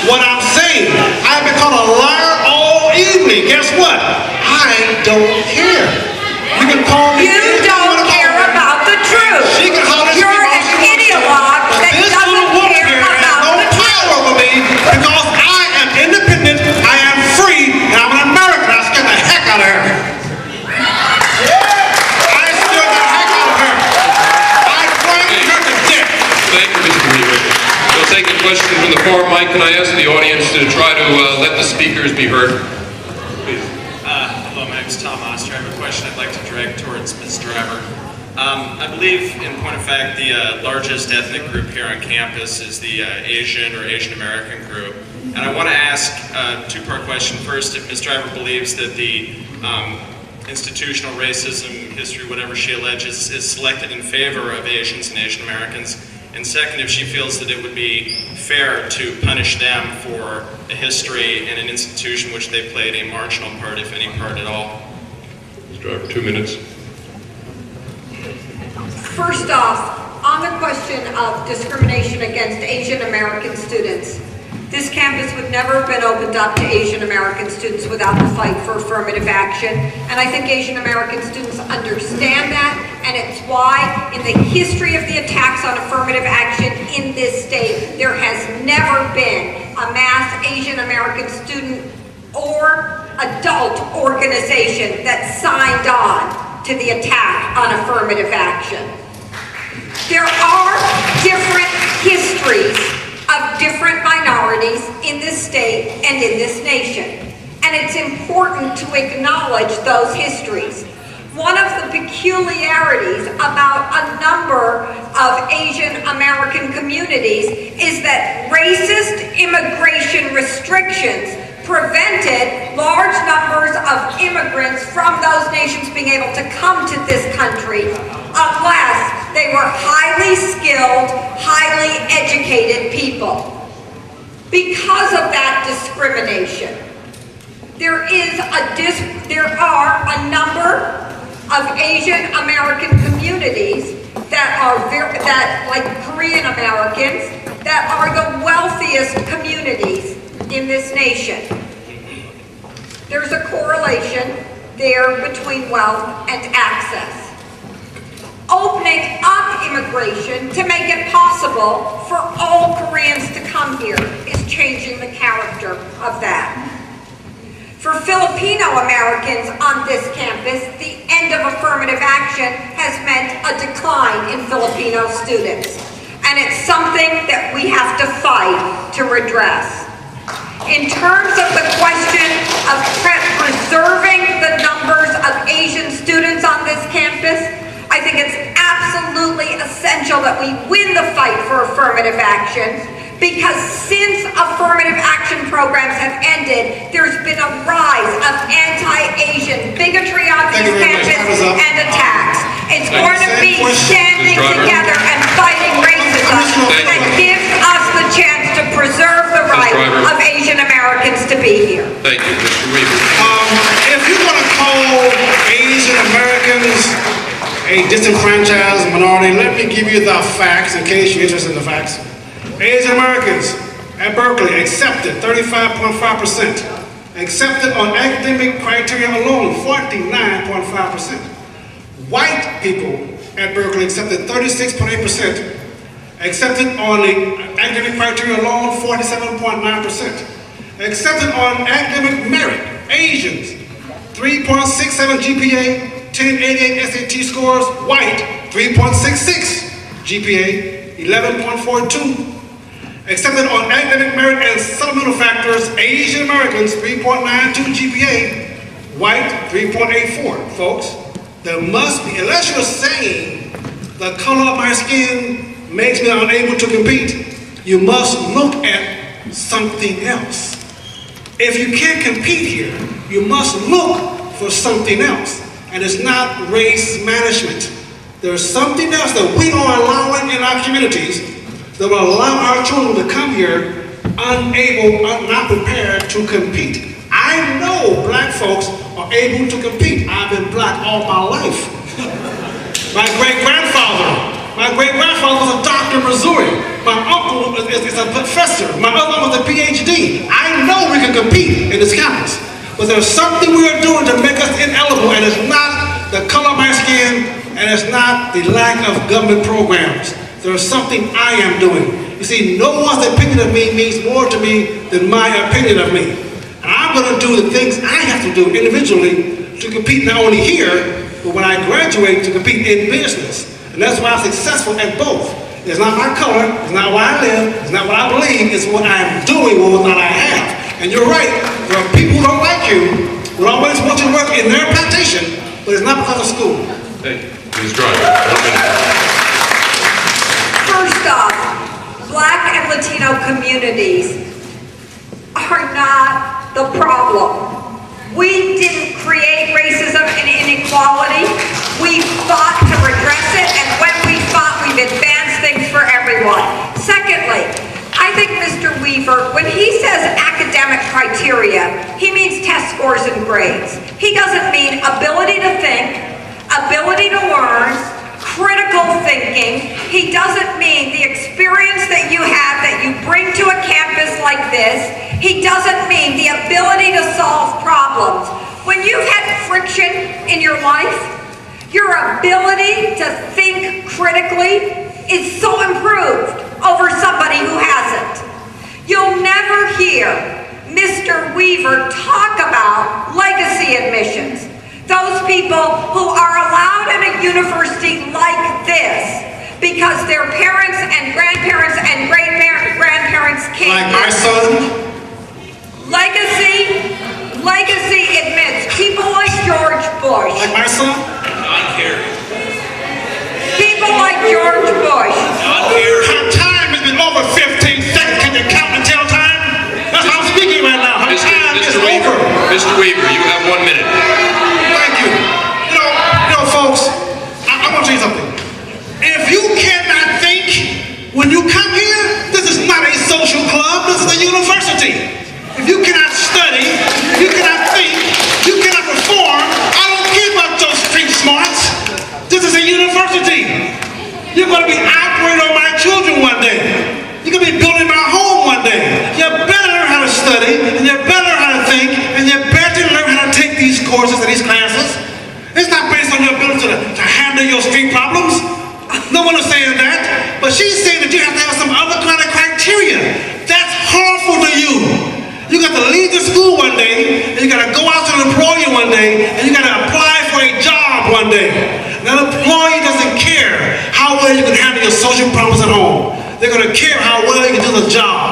what I'm saying. I've been called a liar all evening. Guess what? I don't care. You can call me. You don't care about the truth. She can holler. You're an ideologue that doesn't care about the truth. Over me because I am independent, I am free, and I'm an American. I scared the heck out of her. I scared the heck out of her. I framed her to death. Thank you, Mr. Weaver. We'll take a question from the floor. Mike, can I ask the audience to try to let the speakers be heard? Please. Hello, my name is Tom Oster. I have a question I'd like to direct towards Ms. Driver. I believe, in point of fact, the largest ethnic group here on campus is the Asian or Asian American group. And I want to ask a two-part question. First, if Ms. Driver believes that the institutional racism history, whatever she alleges, is selected in favor of Asians and Asian Americans. And second, if she feels that it would be fair to punish them for a history and an institution which they played a marginal part, if any part at all. Ms. Driver, 2 minutes. First off, on the question of discrimination against Asian American students, this campus would never have been opened up to Asian American students without the fight for affirmative action. And I think Asian American students understand that, and it's why in the history of the attacks on affirmative action in this state, there has never been a mass Asian American student or adult organization that signed on to the attack on affirmative action. There are different histories of different minorities in this state and in this nation. And it's important to acknowledge those histories. One of the peculiarities about a number of Asian American communities is that racist immigration restrictions prevented large numbers of immigrants from those nations being able to come to this country unless they were highly skilled, highly educated people. Because of that discrimination, there are a number of Asian American communities that are like Korean Americans, that are the wealthiest communities in this nation. There's a correlation there between wealth and access. Opening up immigration to make it possible for all Koreans to come here is changing the character of that. For Filipino Americans on this campus, the end of affirmative action has meant a decline in Filipino students. And it's something that we have to fight to redress. In terms of the question of preserving the numbers of Asian students on this campus, I think it's absolutely essential that we win the fight for affirmative action, because since affirmative action programs have ended, there's been a rise of anti-Asian bigotry on this campus and attacks. It's going to be standing together and fighting racism that gives us the chance to preserve the right of Asian Americans to be here. Thank you, Mr. Weaver. If you're going to call Asian Americans a disenfranchised minority, let me give you the facts in case you're interested in the facts. Asian Americans at Berkeley accepted 35.5%. Accepted on academic criteria alone, 49.5%. White people at Berkeley accepted 36.8%. Accepted on the academic criteria alone, 47.9%. Accepted on academic merit, Asians, 3.67 GPA, 1088 SAT scores. White, 3.66 GPA, 11.42. Accepted on academic merit and supplemental factors, Asian Americans, 3.92 GPA, white, 3.84. Folks, there must be, unless you're saying the color of my skin makes me unable to compete, you must look at something else. If you can't compete here, you must look for something else. And it's not race management. There's something else that we are allowing in our communities that will allow our children to come here unable, not prepared to compete. I know black folks are able to compete. I've been black all my life. My great-grandfather was a doctor in Missouri. My uncle is a professor. My other uncle was a PhD. But there's something we are doing to make us ineligible, and it's not the color of my skin, and it's not the lack of government programs. There's something I am doing. You see, no one's opinion of me means more to me than my opinion of me. And I'm going to do the things I have to do individually to compete not only here, but when I graduate, to compete in business. And that's why I'm successful at both. It's not my color, it's not where I live, it's not what I believe, it's what I'm doing with what I have. And you're right, there are people who don't like you, who always want you to work in their plantation, but it's not because of school. Hey, Ms. Driver, 1 minute. First off, Black and Latino communities are not the problem. We didn't create racism and inequality. We fought to redress it, and when we fought, we've advanced things for everyone. Secondly, I think Mr. Weaver, when he says academic criteria, he means test scores and grades. He doesn't mean ability to think, ability to learn, critical thinking. He doesn't mean the experience that you have that you bring to a campus like this. He doesn't mean the ability to solve problems. When you've had friction in your life, your ability to think critically is so improved over somebody who hasn't. You'll never hear Mr. Weaver talk about legacy admissions. Those people who are allowed in a university like this because their parents and grandparents and great-grandparents came. Like my son? Legacy admits people like George Bush. Like my son? John Kerry. People like George Bush. John Kerry. Her time has been over 15 seconds. Can you count and tell time? That's how I'm speaking right now. Her time is Weaver, over. Mr. Weaver, you have 1 minute. Thank you. You know, folks, I want to tell you something. If you cannot think when you come here, this is not a social club. This is a university. If you cannot study, if you cannot think, you cannot perform, I don't care about your street smarts. This is a university. You're going to be operating on my children one day. You're going to be building my home one day. You better learn how to study, and you better learn how to think, and you better learn how to take these courses and these classes. It's not based on your ability to handle your street problems. No one is saying that. But she's saying that you have to have some other kind of criteria. That's harmful to you. You got to leave the school one day, and you got to go out to an employer one day, and you got to apply for a job one day. That employee doesn't care how well you can handle your social problems at home. They're going to care how well you can do the job.